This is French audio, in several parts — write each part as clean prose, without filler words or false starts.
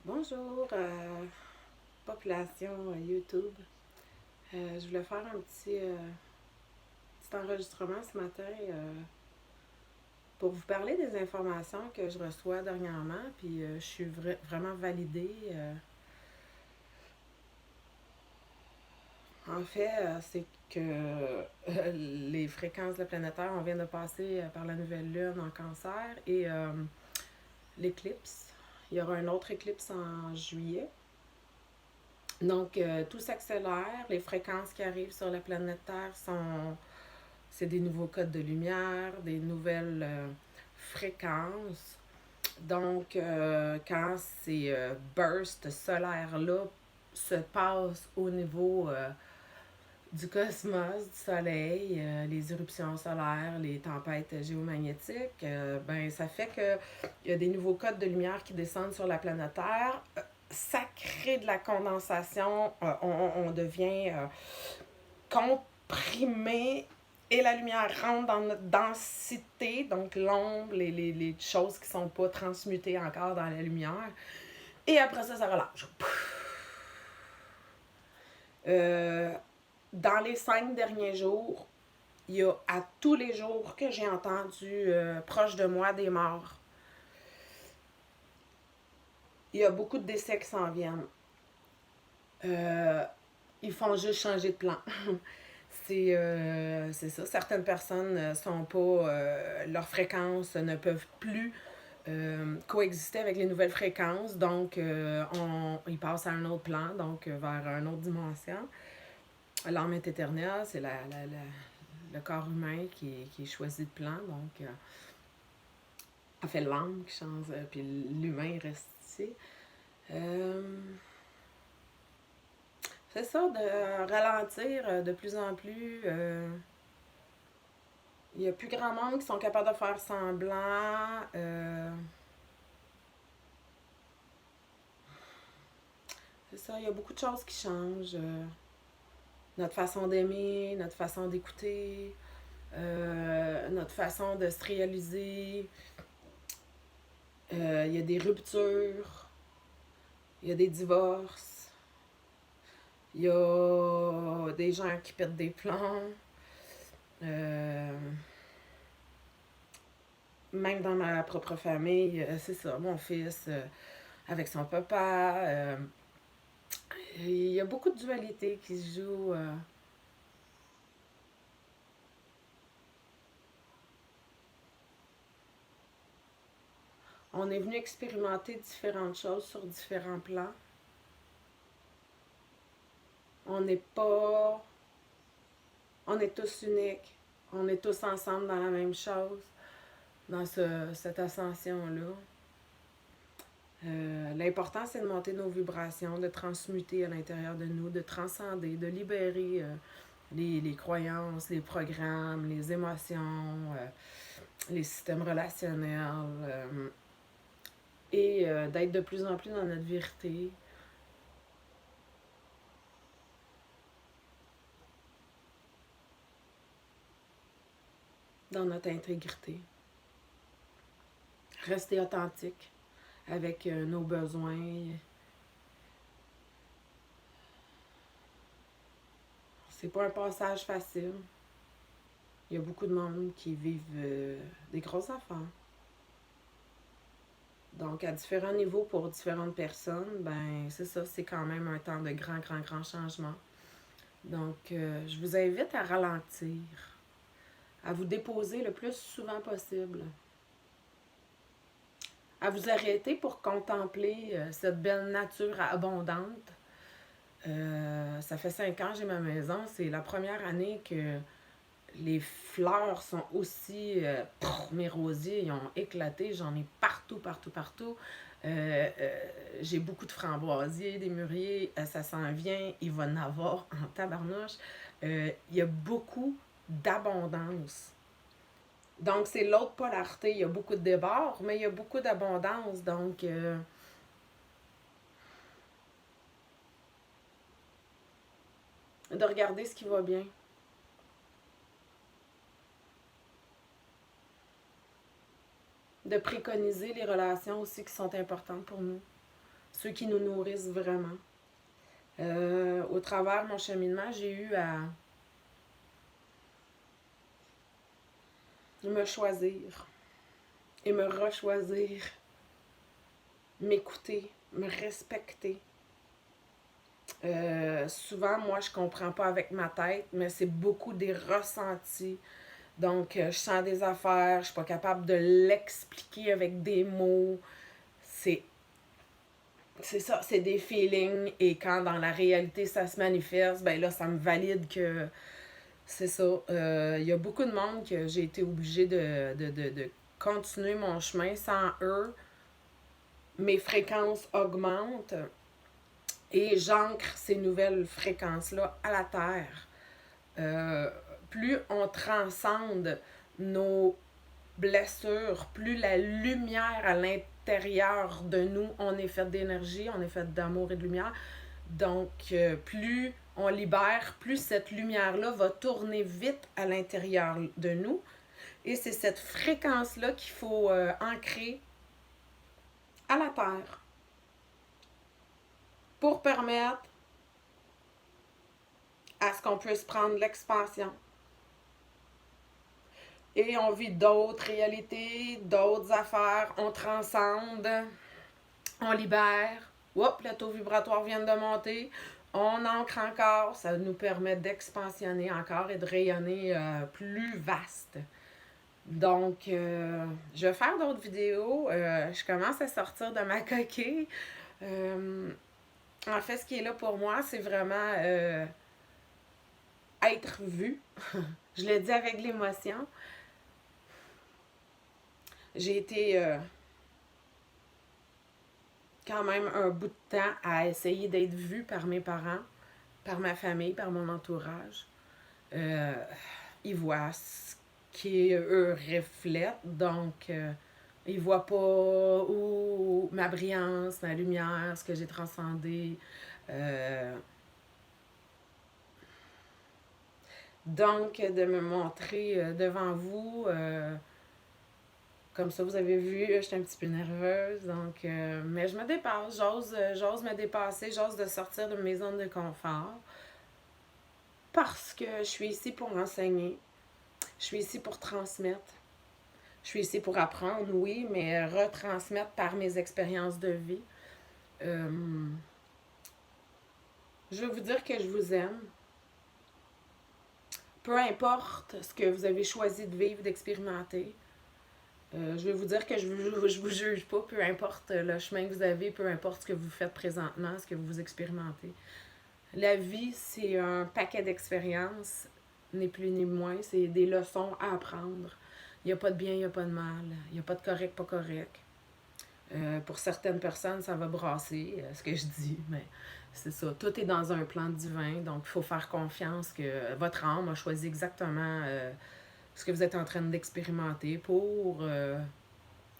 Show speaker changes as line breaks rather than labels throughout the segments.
Bonjour, population YouTube. Je voulais faire un petit enregistrement ce matin pour vous parler des informations que je reçois dernièrement, puis je suis vraiment validée. En fait, c'est que les fréquences de la planète Terre, on vient de passer par la nouvelle lune en cancer et l'éclipse. Il y aura un autre éclipse en juillet. Donc, tout s'accélère. Les fréquences qui arrivent sur la planète Terre c'est des nouveaux codes de lumière, des nouvelles fréquences. Donc, quand ces bursts solaires-là se passent au niveau du cosmos, du soleil, les éruptions solaires, les tempêtes géomagnétiques, ben ça fait que il y a des nouveaux codes de lumière qui descendent sur la planète Terre. Ça crée de la condensation, on devient comprimé et la lumière rentre dans notre densité, donc l'ombre, les choses qui ne sont pas transmutées encore dans la lumière. Et après ça, ça relâche. Euh, dans les 5 derniers jours, il y a à tous les jours que j'ai entendu proche de moi des morts. Il y a beaucoup de décès qui s'en viennent. Euh, Ils font juste changer de plan. C'est ça. Certaines personnes sont pas. Leurs fréquences ne peuvent plus coexister avec les nouvelles fréquences. Donc, ils passent à un autre plan, donc vers une autre dimension. L'âme est éternelle, c'est le corps humain qui est choisi de plan. Donc, en fait, l'âme qui change, puis l'humain reste ici. Euh, c'est ça, de ralentir de plus en plus. Il n'y a plus grand monde qui sont capables de faire semblant. C'est ça, il y a beaucoup de choses qui changent. Notre façon d'aimer, notre façon d'écouter, notre façon de se réaliser. Il y a des ruptures, il y a des divorces, il y a des gens qui pètent des plombs. Euh, Même dans ma propre famille, c'est ça, mon fils avec son papa. Il y a beaucoup de dualité qui se joue. On est venu expérimenter différentes choses sur différents plans. On n'est pas. On est tous uniques. On est tous ensemble dans la même chose, dans cette ascension-là. L'important, c'est de monter nos vibrations, de transmuter à l'intérieur de nous, de transcender, de libérer les croyances, les programmes, les émotions, les systèmes relationnels et d'être de plus en plus dans notre vérité. Dans notre intégrité. Rester authentique avec nos besoins. C'est pas un passage facile. Il y a beaucoup de monde qui vivent des grosses affaires. Donc, à différents niveaux pour différentes personnes, ben c'est ça, c'est quand même un temps de grand changement. Donc, je vous invite à ralentir, à vous déposer le plus souvent possible, à vous arrêter pour contempler cette belle nature abondante. Ça fait 5 ans que j'ai ma maison. C'est la première année que les fleurs sont aussi. Mes rosiers, ils ont éclaté. J'en ai partout, partout, partout. J'ai beaucoup de framboisiers, des mûriers. Ça s'en vient. Il va en avoir en tabarnouche. Il y a beaucoup d'abondance. Donc, c'est l'autre polarité. Il y a beaucoup de débord, mais il y a beaucoup d'abondance. Donc, de regarder ce qui va bien. De préconiser les relations aussi qui sont importantes pour nous. ceux qui nous nourrissent vraiment. Au travers de mon cheminement, j'ai eu à me choisir et me rechoisir, m'écouter, me respecter. Souvent, moi, je comprends pas avec ma tête, mais c'est beaucoup des ressentis. Donc, je sens des affaires, je suis pas capable de l'expliquer avec des mots. C'est c'est ça, c'est des feelings. Et quand dans la réalité, ça se manifeste, ben là, ça me valide que c'est ça. Il y a beaucoup de monde que j'ai été obligée de continuer mon chemin. Sans eux, mes fréquences augmentent et j'ancre ces nouvelles fréquences-là à la Terre. Plus on transcende nos blessures, plus la lumière à l'intérieur de nous, on est fait d'énergie, on est fait d'amour et de lumière. Donc, plus on libère, plus cette lumière-là va tourner vite à l'intérieur de nous. Et c'est cette fréquence-là qu'il faut ancrer à la Terre pour permettre à ce qu'on puisse prendre l'expansion. Et on vit d'autres réalités, d'autres affaires, on transcende, on libère. Hop, le taux vibratoire vient de monter. On ancre encore, ça nous permet d'expansionner encore et de rayonner plus vaste. Donc, je vais faire d'autres vidéos. Je commence à sortir de ma coquille. En fait, ce qui est là pour moi, c'est vraiment être vu. Je le dis avec l'émotion. J'ai été quand même un bout de temps à essayer d'être vue par mes parents, par ma famille, par mon entourage. Ils voient ce qui eux reflètent, donc ils voient pas où ma brillance, ma lumière, ce que j'ai transcendé. Donc, de me montrer devant vous, comme ça, vous avez vu, j'étais un petit peu nerveuse, donc, mais je me dépasse, j'ose me dépasser, j'ose de sortir de mes zones de confort, parce que je suis ici pour enseigner, je suis ici pour transmettre, je suis ici pour apprendre, oui, mais retransmettre par mes expériences de vie. Je veux vous dire que je vous aime. Peu importe ce que vous avez choisi de vivre, d'expérimenter. Je vais vous dire que je vous juge pas, peu importe le chemin que vous avez, peu importe ce que vous faites présentement, ce que vous expérimentez. La vie, c'est un paquet d'expériences, ni plus ni moins, c'est des leçons à apprendre. Il n'y a pas de bien, il n'y a pas de mal, il n'y a pas de correct, pas correct. Pour certaines personnes, ça va brasser, ce que je dis, mais c'est ça. Tout est dans un plan divin, donc il faut faire confiance que votre âme a choisi exactement ce que vous êtes en train d'expérimenter pour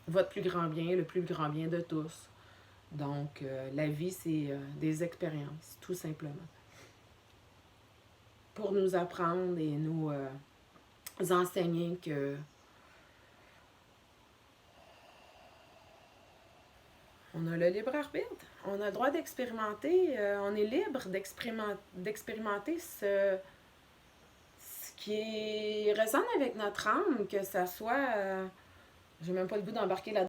votre plus grand bien, le plus grand bien de tous. Donc, la vie, c'est des expériences, tout simplement. Pour nous apprendre et nous enseigner que on a le libre arbitre, on a le droit d'expérimenter, on est libre d'expérimenter ce qui résonne avec notre âme, que ça soit... j'ai même pas le goût d'embarquer là